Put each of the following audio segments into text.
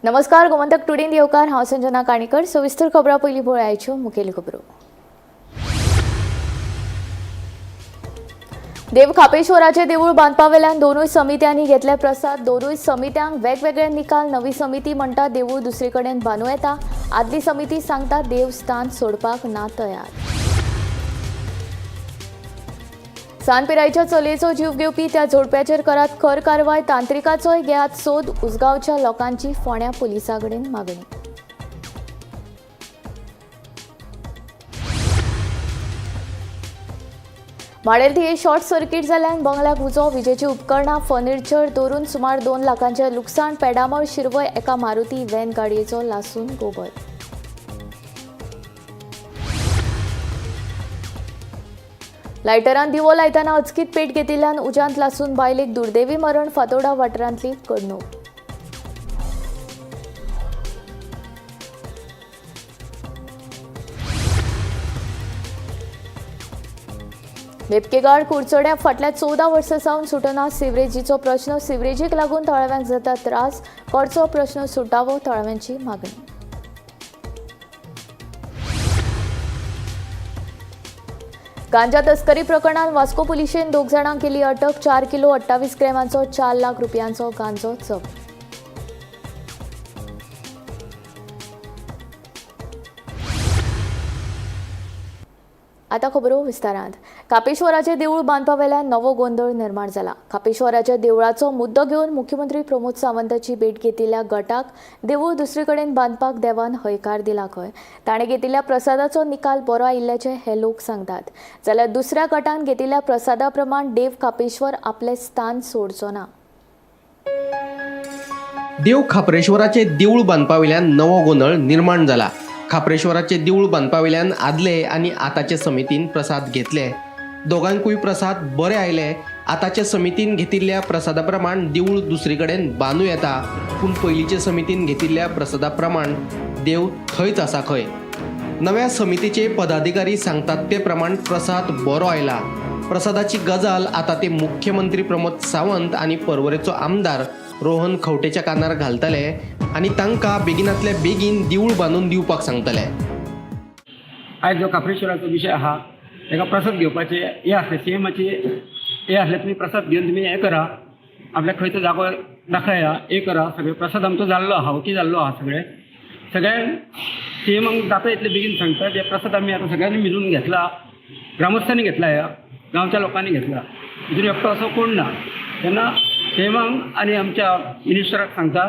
नमस्कार, गोमंतक टुडे येवकार हांव संजना काणेकर। सविस्तर खबरां पयलीं पळोवयाच्यो मुखेल खबरो। देव खापेश्वराचे देवूळ बांदपा वेल्यान दोनूय समित्यांनी घेतले प्रसाद। दोनूय समित्यांक वेगवेगळे निकाल। नवी समिती म्हणटा देवूळ दुसरे कडेन बांदूं येता, आदली समिती सांगता देवस्थान सोडपाक ना तयार। सानपिरायच्या चलयेचो जीव घेवपी त्या जोडप्याचेर करात खर कारवाय। तांत्रिकाचोय घेयात सोद। उसगांवच्या लोकांची फोंड्या पुलिसां कडेन मागणी। माडेलथी शॉर्ट सर्किट जाल्ल्यान बंगल्याक उजो। विजेची उपकरणां फर्निचर दवरून सुमार 2 लाखांचे लुकसाण। पेडामळ शिरवय एका मारुती व्हॅन गाडयेचो लासून गोबर। लायटरान दिवो लायतना अचकीत पेट घेतिल्ल्यान उज्यांत लासून बायलेक दुर्दैवी मरण। फातोर्डा वाठारांतली घडणूक। बेपकेगाड कुडचड्या फाटल्या 14 वर्सां सावन सुटना सिवरेजीचो प्रश्न। सिवरेजीक लागून तळाव्यांक जाता त्रास। कोर्टचो प्रश्न सुटावो, तळाव्यांची मागणी। गांजा तस्करी प्रकरणात वास्को पुलिशेन 2 जाणांक केली अटक। 4 किलो 28 ग्रॅमांचो 4 लाख रुपयांचो गांजो जप्त। आता खबरो विस्तारांत। खापेश्वराचे देवूळ बांदपा वेल्यान नवो गोंधळ निर्माण जाला। खापेश्वराच्या देवळाचो मुद्दो घेवन मुख्यमंत्री प्रमोद सावंताची भेट घेतिल्ल्या गटाक देवूळ दुसरे कडेन बांदपाक देवान हयकार दिला खंय। ताणें घेतिल्ल्या प्रसादाचो निकाल बरो आयिल्ल्याचे हे लोक सांगतात। जाल्यार दुसऱ्या गटान घेतिल्ल्या प्रसादा प्रमाण देव खापेश्वर आपले स्थान सोडचो ना। देव खापरेश्वराचे देवूळ बांदपा वेल्यान नवो गोंधळ निर्माण जाला। खापरेश्वराचे देवूळ बांदपा वेल्यान आदले आनी आतांचे समितीन प्रसाद घेतले। दोगांकूय प्रसाद बरे आयले। आतांच्या समितीन घेतिल्ल्या प्रसादा प्रमाण देवूळ दुसरे कडेन बांदूं येता, पूण पयलींचे समितीन घेतिल्ल्या प्रसादा प्रमाण देव थंयच आसा खंय। नव्या समितीचे पदाधिकारी सांगतात ते प्रमाण प्रसाद बरो आयला। प्रसादाची गजाल आतां ते मुख्यमंत्री प्रमोद सावंत आनी पर्वरेचो आमदार रोहन खंवटेच्या कानार घालतले आनी तांकां बेगिनांतल्या बेगीन देवूळ बांदून दिवपाक सांगतले। आज जो खापरेश्वराचो विशय आहा ताका प्रसाद घेवपाचे हे आसले सीएमाचे हे आसले, तुमी प्रसाद घेवन तुमी हे करा, आपल्याक खंयचो जागो दाखया, हे करा, सगळे प्रसाद आमचो जाल्लो आहा, ओके जाल्लो आहा। सगळे सीएमाक जाता इतले बेगीन सांगता ते प्रसाद आमी आतां सगळ्यांनी मिळून घेतला, ग्रामस्थांनी घेतला, ह्या गांवच्या लोकांनी घेतला, हितून एकटो असो कोण ना। तेन्ना सीएमाक आनी आमच्या मिनिस्टराक सांगता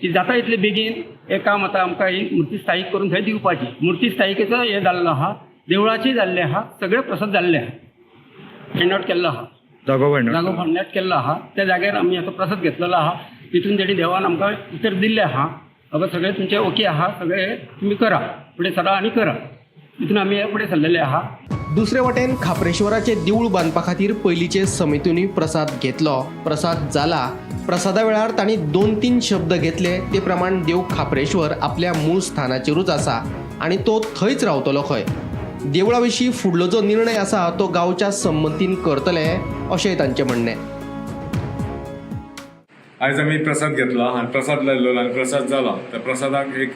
की जाता इतले बेगीन हे काम आतां आमकां ही मुर्ती स्थायीक करून थंय दिवपाची। मुर्ती स्थायिकेचो हे जाल्लो आहा, देवळाचेय जाल्ले आहा, सगळे प्रसाद जाल्ले आहा, हँड आउट केल्लो आहा, जागो हँड आउट केल्लो आहा। त्या जाग्यार आमी आतां प्रसाद घेतलेलो आहा, तितून तेणी देवान आमकां उतर दिल्लें आहा, बाबा सगळे तुमचे ओके आहा, सगळे तुमी करा, फुडें सरा आनी करा, तितून आमी फुडें सरलेले आहा। दुसरे वटेन खापरेश्वराचे देवूळ बांदपा खातीर पयलींचे समितींनी प्रसाद घेतलो, प्रसाद जाला। प्रसादा वेळार तांणी 2-3 शब्द घेतले, ते प्रमाण देव खापरेश्वर आपल्या मूळ स्थानाचेरूच आसा आनी तो थंयच रावतलो खंय। देवळा विशीं फुडलो जो निर्णय आसा तो गांवच्या संमतीन करतले अशेंय तांचें म्हणणें। आयज आमी प्रसाद घेतला आनी प्रसाद लायलो आनी प्रसाद जाला। त्या प्रसादाक एक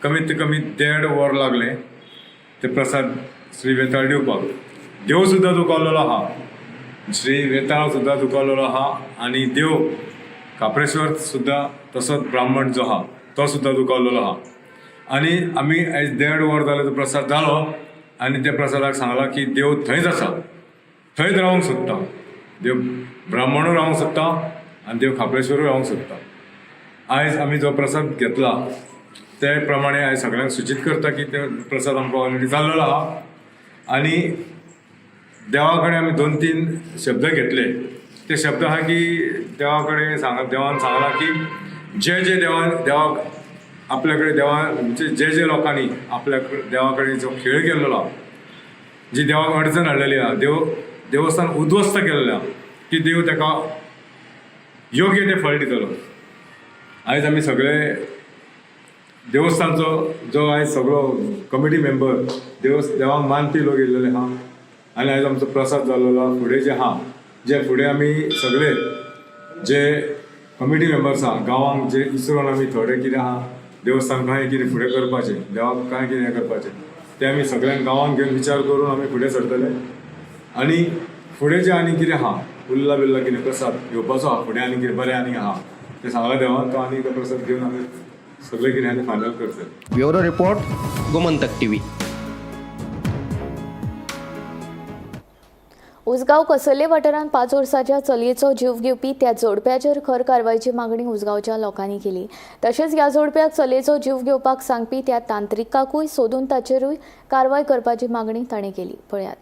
कमीत कमी 1.5 वर लागले ते प्रसाद श्री वेताळ दिवपाक। देव सुद्दां दुखावलेलो आहा, श्री वेताळ सुद्दां दुखावलेलो आहा आनी देव खापरेश्वर सुद्दां तसोच ब्राह्मण जो आहा तो सुद्दां दुखावलेलो आहा। आनी आमी आयज 1.5 वर जाले तो प्रसाद जालो आनी त्या प्रसादाक सांगलां की देव थंयच आसा, थंयच रावंक सोदता, देव ब्राह्मणूय रावंक सोदता आनी देव खापरेश्वरूय रावंक सोदता। आयज आमी जो प्रसाद घेतला ते प्रमाणे हांवें सगळ्यांक सूचित करता की ते प्रसाद आमकां ऑलरेडी जाल्लो आहा आनी देवा कडेन आमी 2-3 शब्द घेतले। ते शब्द आहा की देवा कडेन देवान सांगलां की जे देवाक आपल्या कडेन म्हणजे जे लोकांनी आपल्या देवा कडेन जो खेळ केल्लो आहा, जी देवाक अडचण हाडलेली आहा, देवस्थान उद्ध्वस्त केल्लें आहा, की देव ताका योग्य ते फळ दितलो। आयज आमी सगळे देवस्थानचो जो आयज सगळो कमिटी मेंबर देवाक मानपी लोक येयलेले आहा आनी आयज आमचो प्रसाद जाल्लो आहा। फुडें जे आहा जे फुडें आमी सगळे जे कमिटी मेंबर्स आहा गांवांक जे इसरून आमी थोडे कितें आहा देवस्थान काय कितें फुडें करपाचें, देवाक काय कितें करपाचें तें आमी सगळ्यांक गांवांक घेवन विचार करून आमी फुडें सरतले. आनी फुडें जें आनी कितें आहा उरला बिल्ला कितें प्रसाद घेवपाचो आहा फुडें आनी कितें बरें आनी आहा तें सांगला देवान तो आनी तो प्रसाद घेवन आमी सगळें कितें आनी फायनल करतले. Bureau report, Gomantak TV. Usgao कसर्ले वाठारांत 5 वर्सांच्या चलयेचो जीव घेवपी त्या जोडप्याचेर खर कारवायेची मागणी उसगांवच्या लोकांनी केली. तशेंच ह्या जोडप्याक चलयेचो जीव घेवपाक सांगपी त्या तांत्रिकाकूय सोदून ताचेरूय कारवाय करपाची मागणी ताणें केली. पळयात.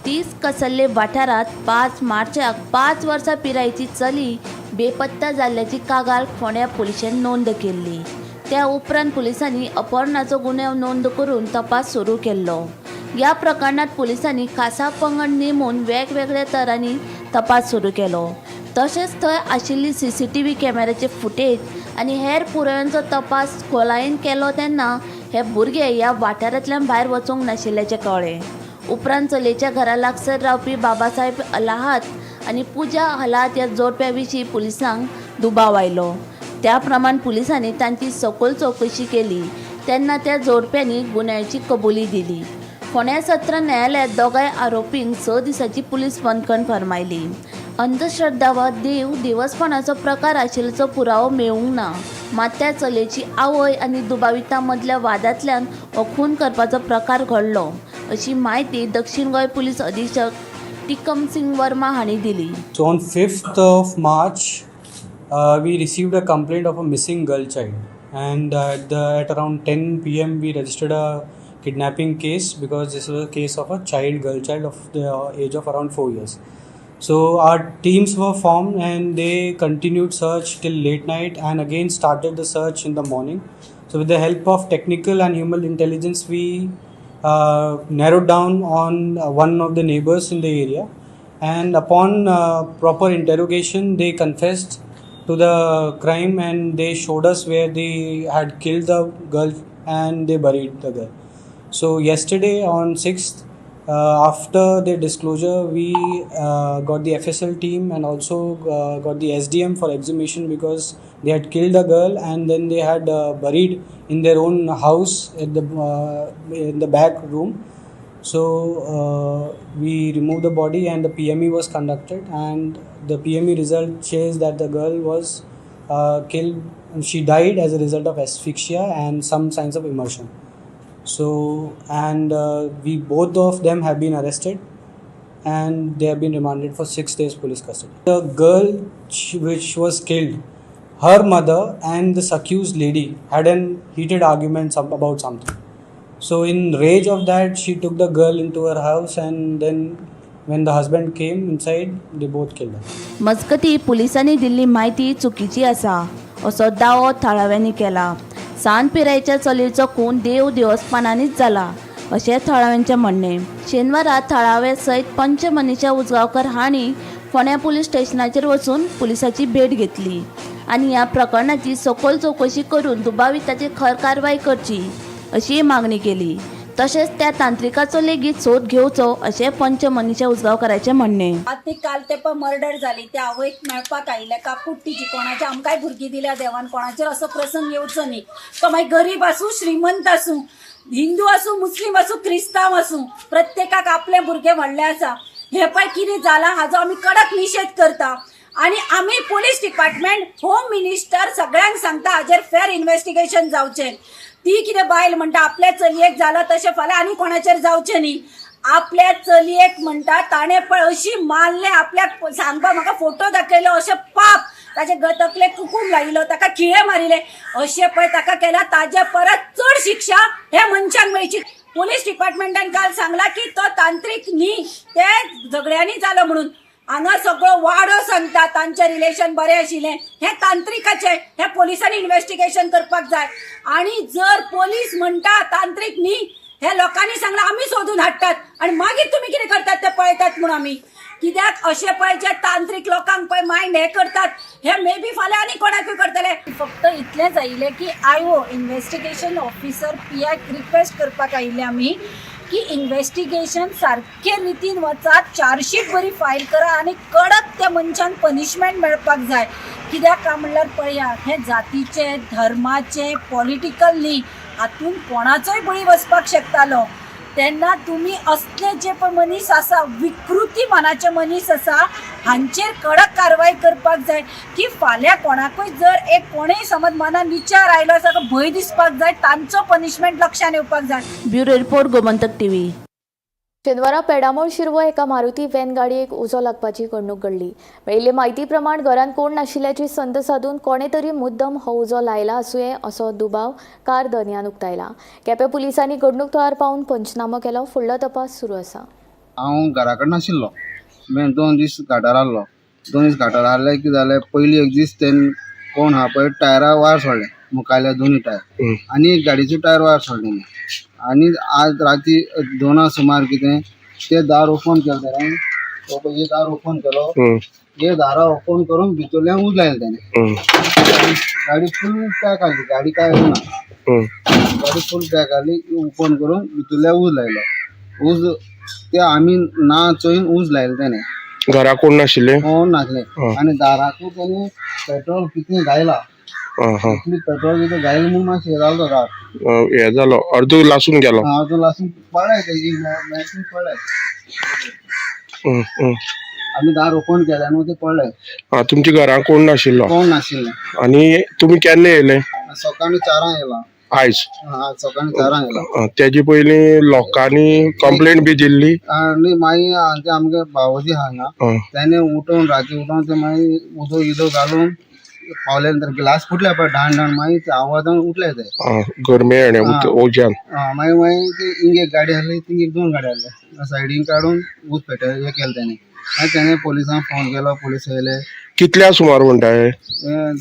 30 कसर्ले वाठारात 5 मार्चाक 5 वर्सां पिरायेची चली बेपत्ता जाल्ल्याची कागाळ फोंड्या पुलिशेन नोंद केल्ली. त्या उपरांत पुलिसांनी अपहरणाचो गुन्यांव नोंद करून तपास सुरू केल्लो. ह्या प्रकरणात पुलिसांनी खासा पंगड नेमून वेगवेगळ्या तरांनी तपास सुरू केलो. तशेंच थंय आशिल्ली CCTV कॅमेराचे फुटेज आनी हेर पुराव्यांचो तपास खोलायेन केलो तेन्ना हे भुरगे ह्या वाठारांतल्यान भायर वचूंक नाशिल्ल्याचें कळ्ळें. उपरांत चलयेच्या घरा लागसार रावपी बाबासाहेब अलाहात आनी पुजा अलाहात ह्या जोडप्या विशीं पुलिसांक दुबाव आयलो. त्या प्रमाण पुलिसांनी तांची सखोल चवकशी केली तेन्ना त्या जोडप्यांनी गुन्यांची कबुली दिली. फोंड्या सत्र न्यायालयात दोगांय आरोपींक 6 दिसांची पुलीस बंदखण फरमायली. अंधश्रद्धा वा देवस्पणाचो प्रकार आशिल्ल्याचो पुरावो मेळूंक ना. मात त्या चलयेची आवय आनी दुबाविता मदल्या वादांतल्यान हो खून करपाचो प्रकार घडलो अशी माहिती दक्षिण गोंय पुलीस अधीक्षक टिकम सिंग वर्मा हांणी दिली. So on 5th of March, we received a complaint of a missing girl child, and at around 10 p.m. we registered a kidnapping case because this was a case of a girl child of the age of around 4 years. So our teams were formed and they continued search till late night and again started the search in the morning. So with the help of technical and human intelligence, we narrowed down on one of the neighbors in the area, and upon proper interrogation they confessed to the crime and they showed us where they had killed the girl and they buried the girl. So yesterday on 6th, after their disclosure, we got the FSL team and also got the SDM for exhumation because they had killed the girl and then they had buried in their own house at in the back room. So we removed the body and the PME was conducted, and the PME result says that the girl was killed. She died as a result of asphyxia and some signs of immersion. So and we both of them have been arrested and they have been remanded for 6 days police custody. The girl which was killed, her mother and this accused lady had an heated argument about something. So in rage of that, she took the girl into her house and then when the husband came inside, they both killed her. मजगती पुलिसांनी दिल्ली माहिती चुकीची आसा असो दावो थळाव्यांनी केला. सांत पिरायेच्या चलयेचो खून देवस्पणांनीच जाला अशें थळाव्यांचें म्हणणें. शेनवारा थळावे सयत पंच मनीषा उजगांवकर हांणी फोंड्या पुलीस स्टेशनाचेर वचून पुलिसाची भेट घेतली आनी ह्या प्रकरणाची सखोल चवकशी करून दुबाविताची खर कारवाय करची अशी मागणी केली. तशेंच त्या तांत्रिकाचो लेगीत सोद घेवचो अशें पंच मनीषा उजगांवकराचें म्हणणें. ती काल तेपा मर्डर जाली त्या आवयक मेळपाक आयिल्ले काकूट तिची कोणाची आमकांय भुरगीं दिल्या देवान कोणाचेर असो प्रसंग येवचो न्ही. तो मागीर गरीब आसूं श्रीमंत आसूं हिंदू आसूं मुस्लीम आसूं क्रिस्तांव आसूं प्रत्येकाक आपले भुरगे व्हडले आसा. हे पळय कितें जालां हाजो आमी कडक निशेध करता आनी आमी पुलीस डिपार्टमेंट होम मिनिस्टर सगळ्यांक सांगता हाजेर फेर इन्व्हेस्टिगेशन जावचें. ती कितें बायल म्हणटा आपल्या चलयेक जालां तशें फाल्यां आनी कोणाचेर जावचें न्ही. आपल्या चलयेक म्हणटा ताणें पळय अशी मारलें आपल्याक सांगपा म्हाका फोटो दाखयलो अशें पाप ताचे तकले कुकूम लायिल्लो ताका खिळे मारिले अशें पळय ताका केला ताजे परत चड शिक्षा हे मनशांक मेळची. पुलीस डिपार्टमेंटान काल सांगला की तो तांत्रीक न्ही ते झगड्यांनी जालो म्हणून. हांगा सगळो वाडो सांगता तांचे रिलेशन बरें आशिल्लें हें तांत्रिकाचें हें पोलिसांनी इन्व्हेस्टिगेशन करपाक जाय. आनी जर पोलीस म्हणटा तांत्रीक न्ही हे लोकांनी सांगलां आमी सोदून हाडटात आनी मागीर तुमी कितें करतात ते पळयतात म्हूण आमी. कित्याक अशें पळय जे तांत्रीक लोकांक पळय मायंड हे करतात हे मे बी फाल्यां आनी कोणाकूय करतले. फक्त इतलेंच आयिल्लें की IO इन्व्हेस्टिगेशन ऑफिसर PIक रिक्वेस्ट करपाक आयिल्ले आमी की इन्व्हेस्टिगेशन सारखे रितीन वचात, चार्जशीट बरी फायल करा आनी कडक त्या मनशान पनिशमेंट मेळपाक जाय. कित्याक काय म्हणल्यार पळया, हे जातीचे, धर्माचे, पॉलिटिकल न्ही, हातून कोणाचोय बळी वचपाक शकतालो. तेन्ना तुमी असले जे पळय मनीस आसा, विकृती मनाचे मनीस आसा, हांचेर कडक कारवाय करपाक जाय. की फाल्यां कोणाकूय जर एक कोणेय समज मनान विचार आयलो जाल्यार भंय दिसपाक जाय, तांचो पनिशमेंट लक्षान येवपाक जाय. Bureau report Gomantak TV. शेनवारा पेडामोळ शिरवो एका मारुती व्हॅन गाडयेक उजो लागपाची घडणूक घडली. मेळिल्ले म्हायती प्रमाण घरांत कोण नाशिल्ल्याची संद साधून कोणे तरी मुद्दम हो उजो लायला आसुये असो दुबाव कार धन्यान उक्तायला. केपें पुलिसांनी घडणूक थळार पावन पंचनामो केलो. फुडलो तपास सुरू आसा. हांव घरा कडेन नाशिल्लो. हांवें 2 दीस घाटार आहलो. 2 दीस घाटार आहले कितें जालें, पयलीं एक दीस तेन कोण आहा पळय टायरा वायर सोडले, मुखाल्या दोनूय टायर, आनी एक गाडयेचे टायर वायर सोडले. आनी आज राती 2 सुमार कितें ते दार ओपन केलें तेणें. हे दार ओपन केलो, हे दारा ओपन करून भितरल्यान उज लायलें तेणें. गाडी फूल पॅक आहली, गाडी काय ना, गाडी फूल पॅक आहली. ओपन करून भितरल्यान उज लायलो. उज ते आमी ना चोयन उज लायलें तेणें. घरा कोण नाशिल्ले? कोण नासले. आनी दाराकूय तेणें पेट्रोल कितलें घायला. पेट्रोल कितें घायलें म्हणून मातशें हे जालो दार. हे जालो अर्दो लासून गेलो. अर्दो लासून पडलें तेजी मॅचून पडलें. आमी दार ओपन केलें न्हू, ते पडलें. तुमच्या घरा कोण नाशिल्लो? कोण नाशिल्लें. आनी तुमी केन्ना येयले? सकाळीं 4 येयला. आयज सकाळीं 4 येयला. तेजे पयलीं लोकांनी कंप्लेंट बी दिल्ली. आनी मागीर आमगे भावोजी हांगा तेणे उठोवन राती उठोवन ते मागीर उदो इदो घालून पावले नंतर ग्लास फुटले पळय ढाण मागीर ते आवाजान उठले ते गरमे आनी ओज्यान. मागीर ते हिंग एक गाडी आहली, थिंग एक 2 गाडी आहले. सायडीन काडून उज पेटय हे केलें तेणें. मागीर तेणें पुलिसांक फोन केलो, पुलीस येयले. कितल्या सुमार म्हणटा हे?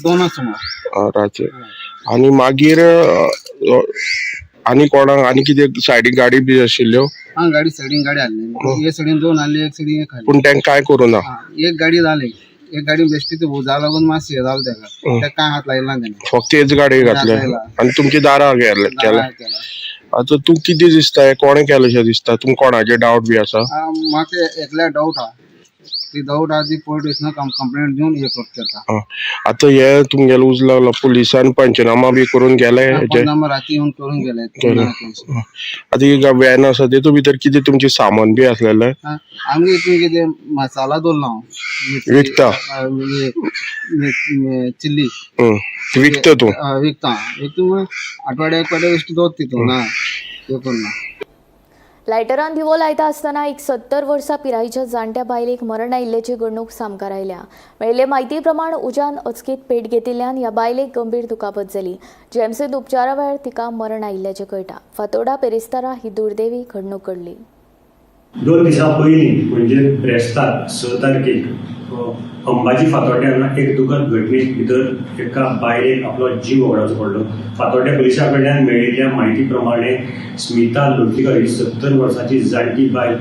2 सुमार रातचे. आनी मागीर आनी कोणाक आनी कितें सायडीक गाडी बी आशिल्ल्यो? गाडी सायडीन गाडी आहली. एक सायडीन 2 आहली, एक सायडीन 1 आहली. पूण तेंका काय करूना? एक गाडी जाली. एक गाडी बेश्टी ते उजा लागून मातशें हे जालें तेका काय हात लायला ना तेणें. फक्त तेच गाडी घातले आनी तुमची दारां केले. आतां तूं कितें दिसता, हे कोणें केलेशें दिसता? तुमकां कोणाचेर डावट बी आसा? म्हाका एकल्या डावट आहा. ती डावट आहा ती पोलीस स्टेशनाक कंप्लेंट दिवन हे करता. आतां हे तुमगेलो उज लागलो, पुलिसान पंचनामा बी करून गेले? राती येवन करून गेले. आतां ही व्हॅन आसा तेतूं भितर कितें तुमचें सामान बी आसलेलें? आमी हितून कितें मसाला दवरला हांव. विकता? चिल्ली विकता तूं? विकता. हितून आठवड्याक बेश्टी दवरता तितून ना हे करना. लायटरान दिवो लायता आसतना एक 70 वर्सां पिरायेच्या जाणट्या बायलेक मरण आयिल्ल्याची घडणूक सामकार आयल्या. मेळिल्ले म्हायती प्रमाण उज्यान अचकीत पेट घेतिल्ल्यान ह्या बायलेक गंभीर दुखापत जाली. जीएमसीत उपचारा वेळार तिका मरण आयिल्ल्याचें कळटा. फातोर्डा पेरेस्तारा ही दुर्दैवी घडणूक घडली. 2 दिसां पयलीं म्हणजे ब्रेस्तार 6 तारखेक अंबाजी फातोड्ड्यान एक दुखद घटने भितर एका बायलेक आपलो जीव वगडावचो पडलो. फातोड्ड्या पुलिसा कडल्यान मेळिल्ल्या म्हायती प्रमाणे स्मिता लोटलीकर ही 70 वर्सांची जाणटी बायल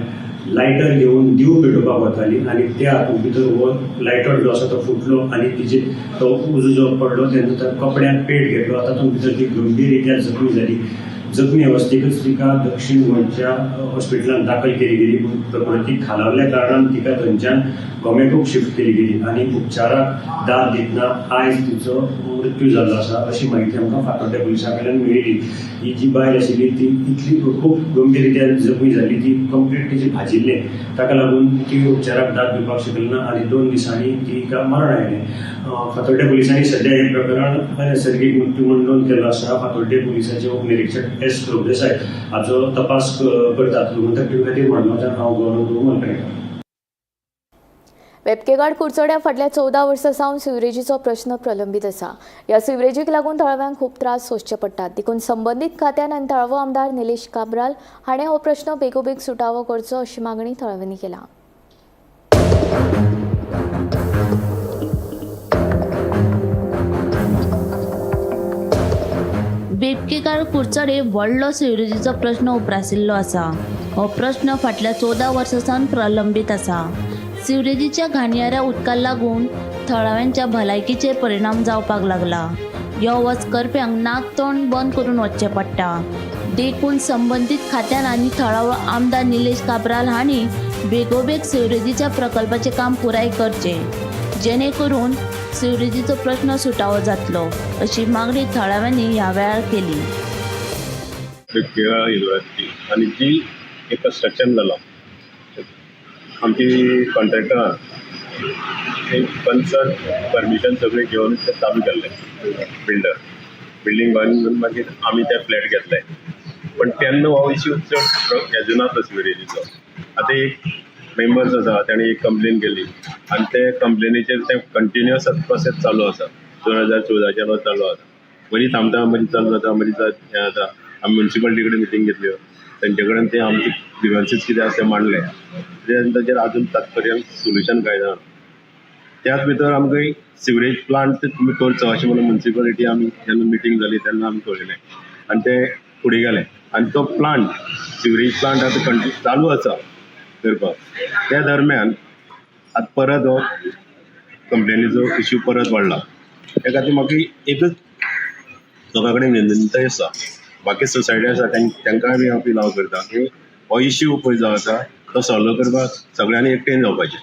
लायटर घेवन दिवो पेटोवपाक वताली आनी त्या हातूंत भितर हो लायटर जो आसा तो फुटलो आनी तिचे तो उजो जो पडलो तेन्ना त्या कपड्यान पेट घेतलो. तातूंत भितर ती गंभीर जखमी जाली. जखमी अवस्थेतच तिका दक्षिण गोंयच्या हॉस्पिटलांत दाखल केली गेली. पूण प्रकृती खालावल्या कारणान तिका थंयच्यान गोमेकोक शिफ्ट केली गेली आनी उपचाराक दाद दितना आयज तिचो मृत्यू जाल्लो आसा अशी म्हायती आमकां फातोड्ड्या पुलिसा कडल्यान मेळिल्ली. ही जी बायल आशिल्ली ती इतली खूब गंभीर रित्या जखमी जाल्ली, ती कंप्लीट तिची भाजिल्लें. ताका लागून ती उपचाराक दाद दिवपाक शकली ना आनी 2 दिसांनी तिका मरण आयलें. फातोड्ड्या पुलिसांनी सध्या हे प्रकरण नैसर्गीक मृत्यू म्हणून नोंद केल्लो आसा. फातोड्डे पुलिसाचे उपनिरीक्षक एस प्रभुदेसाय हाचो तपास करतात. गोमंतक टीव्ही खातीर मडगांवच्यान हांव गौरव मलकायकर. वेपकेगाड कुडचड्या फाटल्या 14 वर्सां सावन सिवरेजीचो प्रश्न प्रलंबीत आसा. ह्या सिवरेजीक लागून तळव्यांक खूब त्रास सोंसचे पडटात. देखून संबंदीत खात्यान आनी तळवो आमदार निलेश काब्राल हाणें हो प्रश्न बेगोबेग सुटावो करचो अशी मागणी तळव्यांनी केला. बेपकेकार कुडचडे व्हडलो सिवरेजीचो प्रश्न उप्रासिल्लो आसा. हो प्रश्न फाटल्या 14 वर्सां सावन प्रलंबीत आसा. सिवरेजीच्या घाणयाऱ्या उदकाक लागून थळाव्यांच्या भलायकीचेर परिणाम जावपाक लागला. ह्यो वचकर्प्यांक नाक तोंड बंद करून वचचें पडटा. देखून संबंधित खात्यान आनी थळावो आमदार निलेश काब्राल हांणी बेगोबेग सिवरेजीच्या प्रकल्पाचे काम पुराय करचे, जेणे करून सिवरेजीचो प्रश्न सुटावो जातलो, अशी मागणी थळाव्यांनी ह्या वेळार केली. केरळ युनिव्हर्सिटी आणि जी एक कन्स्ट्रक्शन जालो आमची कॉन्ट्रॅक्टरान एक कन्सर्न परमिशन सगळे घेवन ते चालू केल्ले बिल्डींग बांदून मागीर आमी ते फ्लॅट घेतले. पण तेन्ना हो इश्यू चड हेजो नासलो सिवरेजीचो. आतां एक मेंबर्स आसा ताणें एक कंप्लेन केली आनी ते कंप्लेनीचेर ते कंटिन्युअस प्रोसेस चालू आसा. 2014 चालू आसा. बरी थांबता बरी चालू जाता बरी हें जाता. आमी म्युन्सिपालिटी कडेन मिटींग घेतल्यो, तेंचे कडेन ते आमचे ग्रिव्हन्सीस कितें आसा ते मांडले. ताचेर आजून तात्पर्यान सोल्युशन कांय ना. त्याच भितर आमकां सिवरेज प्लांट तुमी करचो अशें म्हणून म्युन्सिपालिटी आमी जेन्ना मिटींग जाली तेन्ना आमी कळयलें आनी ते फुडें गेले. आनी तो प्लांट सिवरेज प्लांट आतां कंटिन्यू चालू आसा करपाक. त्या दरम्यान आतां परत हो कंप्लेनीचो इश्यू परत वाडला. त्या खातीर म्हाका एकच लोकां कडेन विनंती आसा, बाकी सोसायटी आसा तांकांय बी हांव पिलाव करता की हो इश्यू पळय जो आसा तो सॉल्व करपाक सगळ्यांनी एकठांय जावपाचें.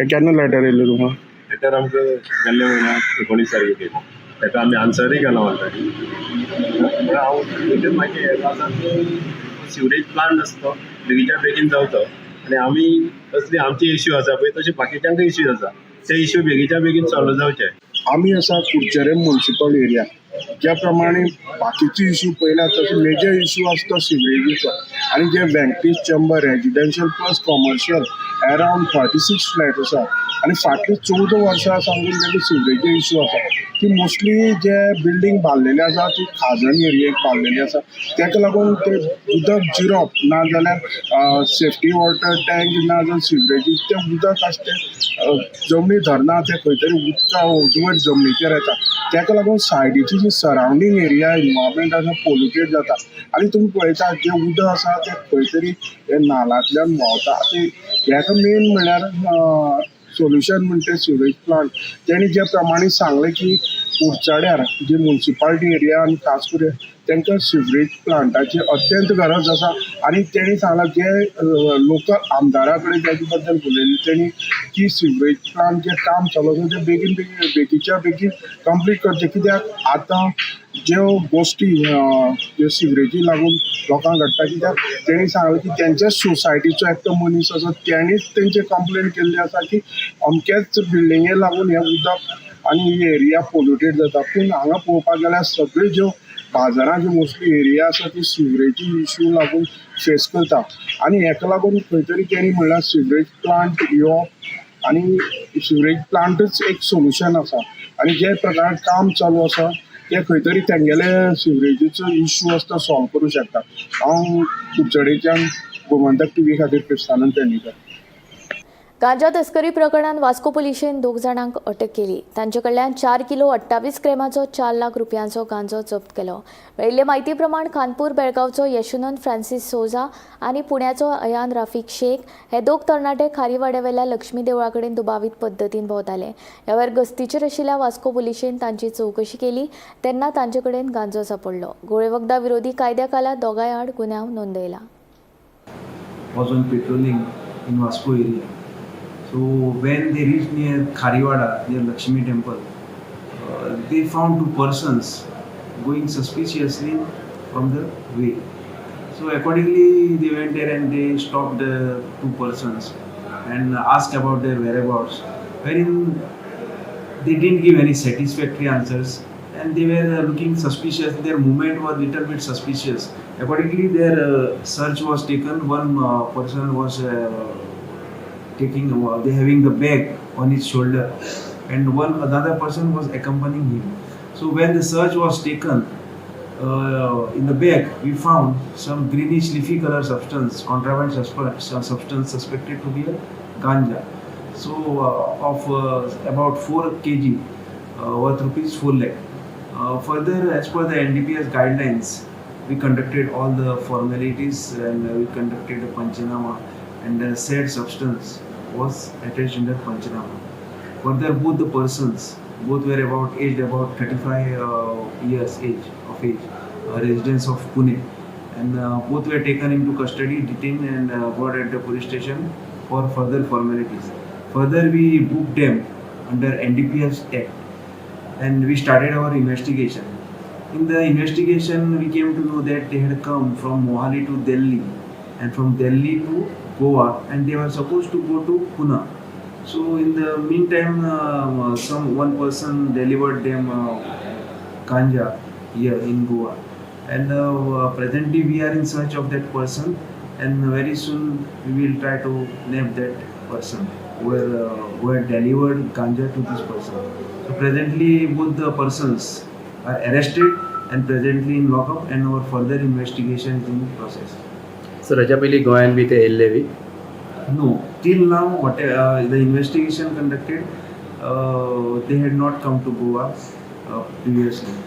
केन्ना लेटर येयल्लें तुमकां? लेटर आमकां गेल्ल्या म्हयन्याक 19 तारखेक येयलें. ताका आमी आन्सरूय केला म्हणटा. हांव मागीर हें आसा की सिवरेज प्लांट आसा तो बेगीच्या बेगीन जावचो आनी आमी कसली आमचे इश्यू आसा पळय तशें बाकीच्यांकय इश्यू आसा ते इश्यू बेगीच्या बेगीन सॉल्व जावचे. आमी आसा कुडचेरे म्युन्सिपल एरिया, ज्या प्रमाणे बाकीचे इश्यू पळयला तसो मेजर इश्यू आसा तो सिवरेजीचो. आनी जे Venkatesh chamber residential plus commercial around 46 flat आसा आनी फाटलीं 14 वर्सां सांगून तेजे सिवरेजी इश्यू आसा. ती मोस्टली जे बिल्डींग बांदलेले आसा ती खाजन एरियेक बांदलेली आसा. ताका लागून ते उदक जिरप ना जाल्यार सेफ्टी वॉटर टँक ना जाल्यार सिवरेजी तें उदक आसा तें जमनी धरना ते खंय तरी उदका उजवट जमनीचेर येता. ताका लागून सायडीची जी सरावंडींग एरिया एनवायरमेंट आसा पोल्युटेड जाता. आनी तुमी पळयता जें उदक आसा तें खंय तरी हे नालांतल्यान व्हांवता. हाका मेन म्हणल्यार सोल्युशन म्हणटा सिवरेज प्लांट. तेणी जे प्रमाणे सांगलें की कुडचड्यार जी म्युन्सिपालिटी एरिया आनी खास करून तांकां सिवरेज प्लांटाची अत्यंत गरज आसा. आनी तेणी सांगलां जे लोकल आमदारा कडेन तेजे बद्दल उलयलें तेणी की सिवरेज प्लांट जें काम चालू आसा तें बेगीच्या बेगीन कंप्लीट करचें. कित्याक आतां ज्यो गोश्टी ज्यो सिवरेजी लागून लोकांक घडटा कित्याक तेणी सांगलें की तेंच्याच सोसायटीचो एकटो मनीस आसा तेणीच तेंचे कंप्लेन केल्ली आसा की अमकेच बिल्डिंगे लागून हें उदक आनी ही एरिया पोल्युटेड जाता. पूण हांगा पळोवपाक गेल्यार सगळ्यो ज्यो बाजारां ज्यो मोस्टली एरिया आसा ती सिवरेजी इश्यू लागून फेस करता. आनी हेका लागून खंय तरी तेणी म्हणल्यार सिवरेज प्लांट यो आनी सिवरेज प्लांटच एक सोल्युशन आसा. आनी जे प्रकारे काम चालू आसा ते खंय तरी तेंगेले सिवरेजीचो इश्यू आसा तो सॉल्व करूं शकता. हांव कुडचडेच्यान गोमंतक टीव्ही खातीर कृष्णानंद पेडणेकर. गांजा तस्करी प्रकरणात वास्को पुलिशेन 2 जाणांक अटक केली. तांचे कडल्यान 4 किलो 28 ग्रॅमाचो 4 लाख रुपयांचो गांजो जप्त केलो. मेळिल्ले म्हायती प्रमाण खानपूर बेळगांवचो यशवंत फ्रांसीस सोजा आनी पुण्याचो अयान राफीक शेख हे 2 तरणाटे खारीवाड्यावेल्या लक्ष्मी देवळा कडेन दुबावीत पद्दतीन भोंवताले. ह्या वेळार गस्तीचेर आशिल्ल्या वास्को पुलिशेन तांची चवकशी केली तेन्ना तांचे कडेन गांजो सापडलो. गोळे वखदा विरोधी कायद्या खाला दोगांय आड गुन्यांव नोंदयला. Was on patrolling in Vasco area. So when they reached near Khariwada, near Lakshmi temple, they found 2 persons going suspiciously from the way. So accordingly, they went there and they stopped the 2 persons and asked about their whereabouts, wherein they didn't give any satisfactory answers and they were looking suspicious. Their movement was little bit suspicious. Accordingly, their search was taken. One person was they having the bag on his shoulder, and another person was accompanying him. So when the search was taken, in the bag we found some greenish leafy color substance, contraband substance suspected to be a ganja. So of about 4 kg worth rupees 4 lakh. Further, as per the NDPS guidelines, we conducted all the formalities and we conducted a Panchanama, and the said substance was attached in the Panchanama. Further, both the persons, both were aged about 35 years of age, residents of Pune, and both were taken into custody, detained, and brought at the police station for further formalities. Further, we booked them under NDPS Act, and we started our investigation. In the investigation, we came to know that they had come from Mohali to Delhi, and from Delhi to Goa, and they were supposed to go to Pune. So in the meantime, one person delivered them ganja here in Goa, and presently we are in search of that person, and very soon we will try to name that person who had delivered ganja to this person. So presently both the persons are arrested and presently in lockup, and our further investigation is in process. Sir हेच्या पयलीं गोंयान बी ते येयल्ले बी? No, till now, what the investigation conducted, they had not come to Goa previously.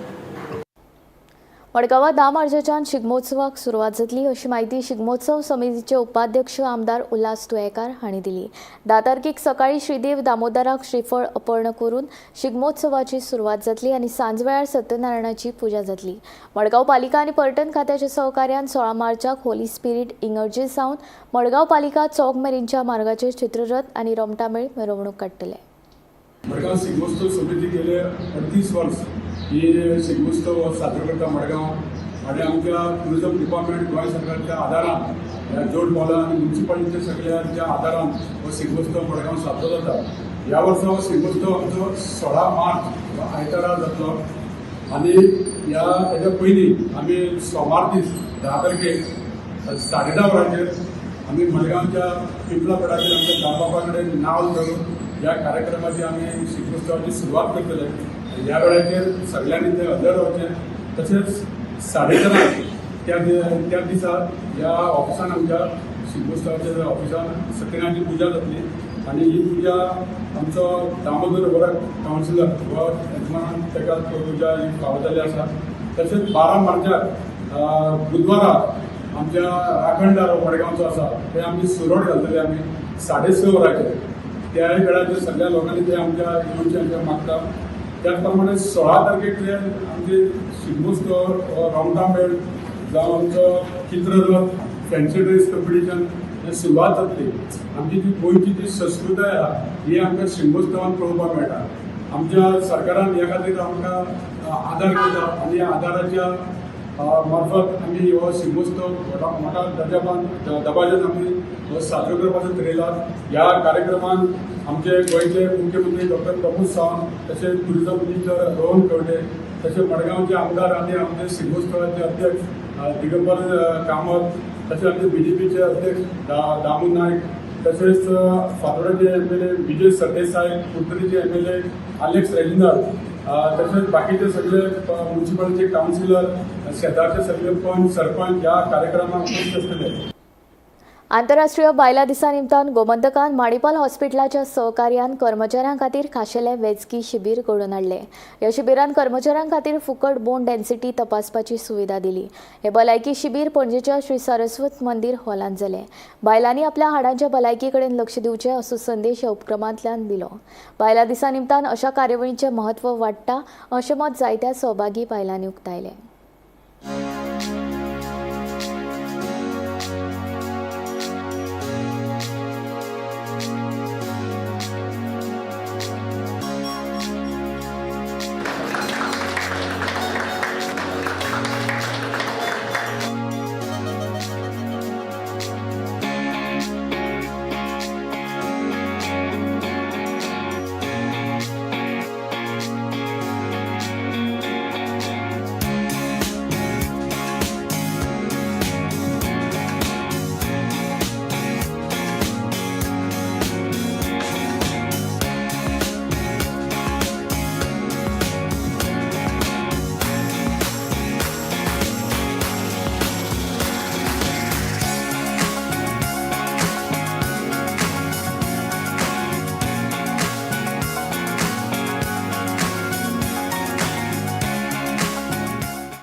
मडगांवां 10 मार्चाच्यान शिगमोत्सवाक सुरवात जातली अशी माहिती शिगमोत्सव समितीचे उपाध्यक्ष आमदार उल्हास तुयेकार हांणी दिली. 10 तारखेक सकाळी श्रीदेव दामोदराक श्रीफळ अर्पण करून शिगमोत्सवाची सुरवात जातली आनी सांजवेळार सत्यनारायणाची पुजा जातली. मडगांव पालिका आनी पर्यटन खात्याच्या सहकार्यान 16 मार्चाक होली स्पिरीट इगर्जे सावन मडगांव पालिका चौक मेरेनच्या मार्गाचेर चित्ररथ आनी रोमटामेळ मिरवणूक काडटले. मडगांव शिगमोत्सव समिती गेले 38 वर्स ही शिगमोत्सव साजरो करता मडगांव आणि आमच्या टुरिझम डिपार्टमेंट गोंय सरकारच्या आदारान जोड पावला आणि म्युन्सिपालिटीच्या सगळ्यांच्या आदारान हो शिगमोत्सव मडगांव साजरो जाता. ह्या वर्सा हो शिगमोत्सव आमचो 16 मार्च आयतारा जातलो आणि हेच्या पयलीं आमी सोमार दीस 10 तारखेक 10:30 वरांचेर आमी मडगांवच्या पिंपला पेडाचेर आमच्या दामबाबा कडेन नांव धरून ह्या कार्यक्रमाची आमी शिगमोत्सवाची सुरवात करतले. ह्या वेळाचेर सगळ्यांनी ते हजर रावचें. तशेंच 11:30 त्या दिसा ह्या ऑफिसान आमच्या शिगमोत्सवाच्या ऑफिसान सत्यनारायणाची पुजा जातली आणि ही पुजा आमचो दामोदर वरक कावन्सिलर व यजमान ताका पुजा ही फावो आसा. तशेंच 12 मार्चाक बुधवारा आमच्या राखणदार मडगांवचो आसा ते आमी सुरोड घालतले आमी 6:30 वरांचेर. त्या वेळाचेर सगळ्या लोकांनी ते आमच्या येवचें मागता. त्याच प्रमाणे 16 तारखेक ते आमचे शिगमोत्सव रोमटामेळ जावं आमचो चित्ररथ फॅन्सी ड्रेस कॉम्पिटिशन हे सुरवात जातली. आमची जी गोंयची जी संस्कृताय आहा ही आमकां शिगमोत्सवान पळोवपाक मेळटा. आमच्या सरकारान ह्या खातीर आमकां आदार करता आनी ह्या आदाराच्या मार्फत आमी हो शिगमोत्सव मोठ्या दबाज्यान आमी साजरो करपाचो थारायला. ह्या कार्यक्रमान आमचे गोंयचे मुख्यमंत्री डॉक्टर प्रमोद सावंत तशेंच टुरिझम मिनिस्टर रोहन खंवटे तशेंच मडगांवचे आमदार आनी आमचे शिगमोत्सवाचे अध्यक्ष दिगंबर कामत तशेंच आमचे BJPचे अध्यक्ष दामू नायक तशेंच फातोड्याचे MLA Vijay Sardesai कुडतरीचे MLA Alex रेजिनार तशेंच बाकीचे सगळे म्युन्सिपालिटीचे कावन्सिलर शेजारचे सगळे पंच सरपंच ह्या कार्यक्रमाक उपस्थित आसतले. आंतरराष्ट्रीय बायलां दिसा निमतान गोमंतकान माणिपाल हॉस्पिटलाच्या सहकार्यान कर्मचाऱ्यां खातीर खाशेलें वैजकी शिबीर घडोवन हाडलें. ह्या शिबिरान कर्मचाऱ्यां खातीर फुकट बोन डेन्सिटी तपासपाची सुविधा दिली. हे भलायकी शिबीर पणजेच्या श्री सरस्वत मंदिर हॉलांत जालें. बायलांनी आपल्या हाडांच्या भलायकी कडेन लक्ष दिवचें असो संदेश ह्या उपक्रमांतल्यान दिलो. बायलां दिसा निमतान अशा कार्यावळींचें महत्व वाडटा अशें मत जायत्या सहभागी बायलांनी उक्तायलें.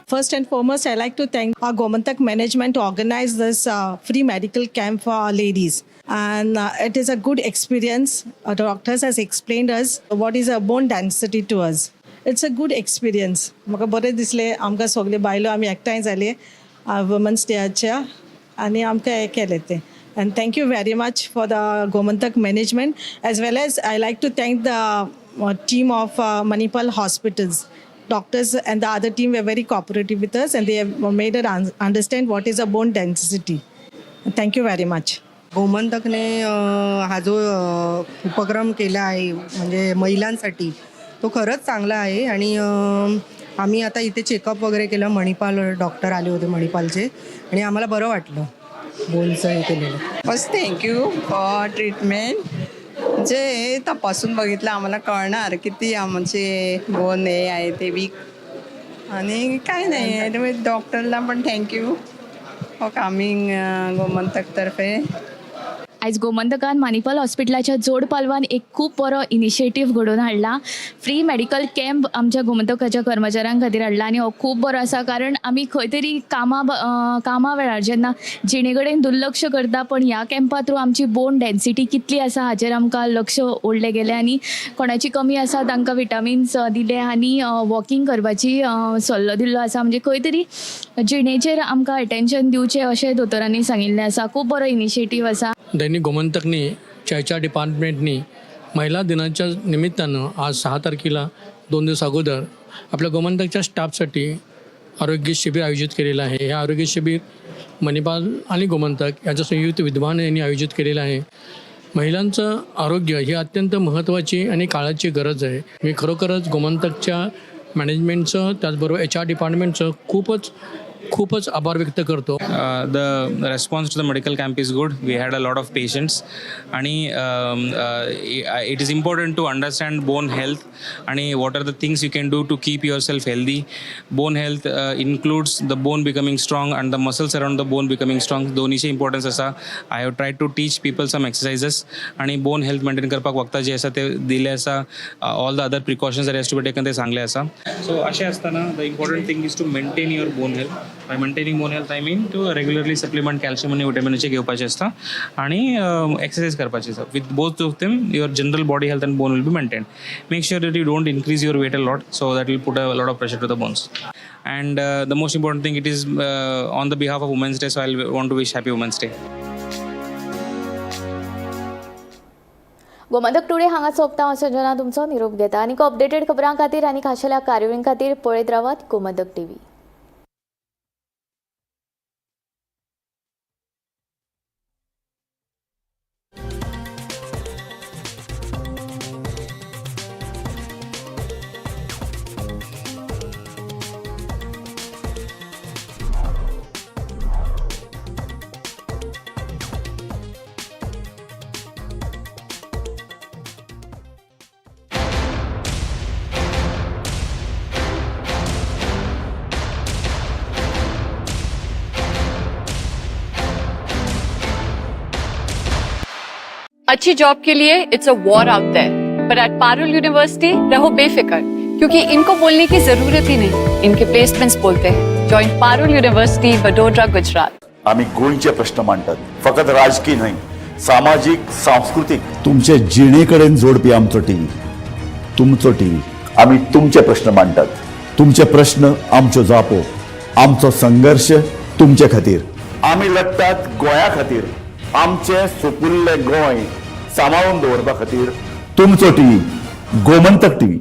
First and foremost, I'd like to thank our Gomantak management to organize this free medical camp for our ladies. And it is a good experience. The doctors has explained us what is a bone density to us. It's a good experience. म्हाका बरें दिसलें आमकां सगळे बायलो आमी एकठांय जाले women's डेच्या आनी आमकां हें केलें तें. And thank you very much for the Gomantak management, as well as I like to thank the team of Manipal Hospitals. Doctors and the other team were very cooperative with us, and they have made us understand what is a bone density. Thank you very much. गोमंतकने हा जो उपक्रम केला आहे म्हणजे महिलांसाठी तो खरंच चांगला आहे. आणि आम्ही आता इथे चेकअप वगैरे केलं. मणिपाल डॉक्टर आले होते मणिपालचे, आणि आम्हाला बरं वाटलं बोनचं हे केलेलं. First thank you for treatment. जे तपासून बघितलं आम्हाला कळणार किती आमचे बोन हे आहे ते वीक, आणि काय नाही आहे. डॉक्टरला पण थँक्यू फॉर कमिंग गोमंतकतर्फे. आयज गोमंतकान मानिपाल हॉस्पिटलाच्या जोड पालवान एक खूब बरो इनिशिएटीव घडोवन हाडला. फ्री मेडिकल कॅम्प आमच्या गोमंतकाच्या कर्मचाऱ्यां खातीर हाडला, आनी हो खूब बरो आसा. कारण आमी खंय तरी कामा वेळार जेन्ना जिणे कडेन दुर्लक्ष करता, पण ह्या कॅम्पा थ्रू आमची बोन डेन्सिटी कितली आसा हाचेर आमकां लक्ष ओडलें गेलें, आनी कोणाची कमी आसा तांकां विटामिन्स दिले, आनी वॉकिंग करपाची सल्लो दिल्लो आसा. म्हणजे खंय तरी जिणेचेर आमकां अटेन्शन दिवचें अशें दोतोरांनी सांगिल्लें आसा. खूब बरो इनिशिएटीव आसा. दैनिक गोमंतकनी च्या डिपार्टमेंटनी महिला दिनाच्या निमित्तानं आज 6 तारखेला 2 दिवस अगोदर आपल्या गोमंतकच्या स्टाफसाठी आरोग्य शिबिर आयोजित केलेलं आहे. हे आरोग्य शिबिर मणिपाल आणि गोमंतक याच्या संयुक्त विद्यमाने यांनी आयोजित केलेलं आहे. महिलांचं आरोग्य ही अत्यंत महत्त्वाची आणि काळाची गरज आहे. मी खरोखरच गोमंतकच्या मॅनेजमेंटचं त्याचबरोबर HR डिपार्टमेंटचं खूपच आभार व्यक्त करतो. The response to the medical camp is good. We had a lot of patients, आणि it is important to understand bone health आणि what are the things you can do to keep yourself healthy. Bone health includes the bone becoming strong and the muscles around the bone becoming strong. दोन्हीचे importance असा. I have tried to teach people some exercises, आणि bone health maintain करपाक वक्ता जे आसा ते दिले आसा. All the other precautions that has to be taken ते सांगले आसा. So अशें असताना the important thing is to maintain your bone health. By maintaining bone health I mean to regularly supplement calcium आणि विटामिनचे घेवपाचे असता, आणि एक्सरसाइज करपाचे असता. With both of them your general body health and bone will be maintained. Make sure that you don't increase your weight a lot, so that will put a lot of pressure to the bones. And the most important thing, it is on the behalf of Women's Day, so I want to wish happy Women's Day. Gomantak today हांगा सोंपता. हांव संजना तुमचो निरोप घेता, आनी updated खबरां खातीर आनी खाशेल्या कार्यावळीं खातीर पळयत रावात गोमंतक TV. अच्छी जॉब के लिए it's a war out there, but at Parul university रहो बेफिक्र, क्योंकि इनको बोलने की जरूरत ही नहीं, इनके प्लेसमेंट्स बोलते हैं. Join Parul university, Vadodara, Gujarat. आम्ही गोंयचे प्रश्न मांडतात, फकत राजकीय न्हय, सामाजिक सांस्कृतिक. तुमचे जिणेकडेन जोडपी आमचो टीव्ही, तुमचो टीव्ही. आम्ही तुमचे प्रश्न मांडतात, तुमचे प्रश्न आमच्यो जापो, आमचो संघर्ष तुमचे खातीर. आम्ही लढतात गोंया खातीर, आमचे सुपुल्ले गोंय सांबाळून दवरपा खातीर. तुमचो टीव्ही, गोमंतक टीव्ही.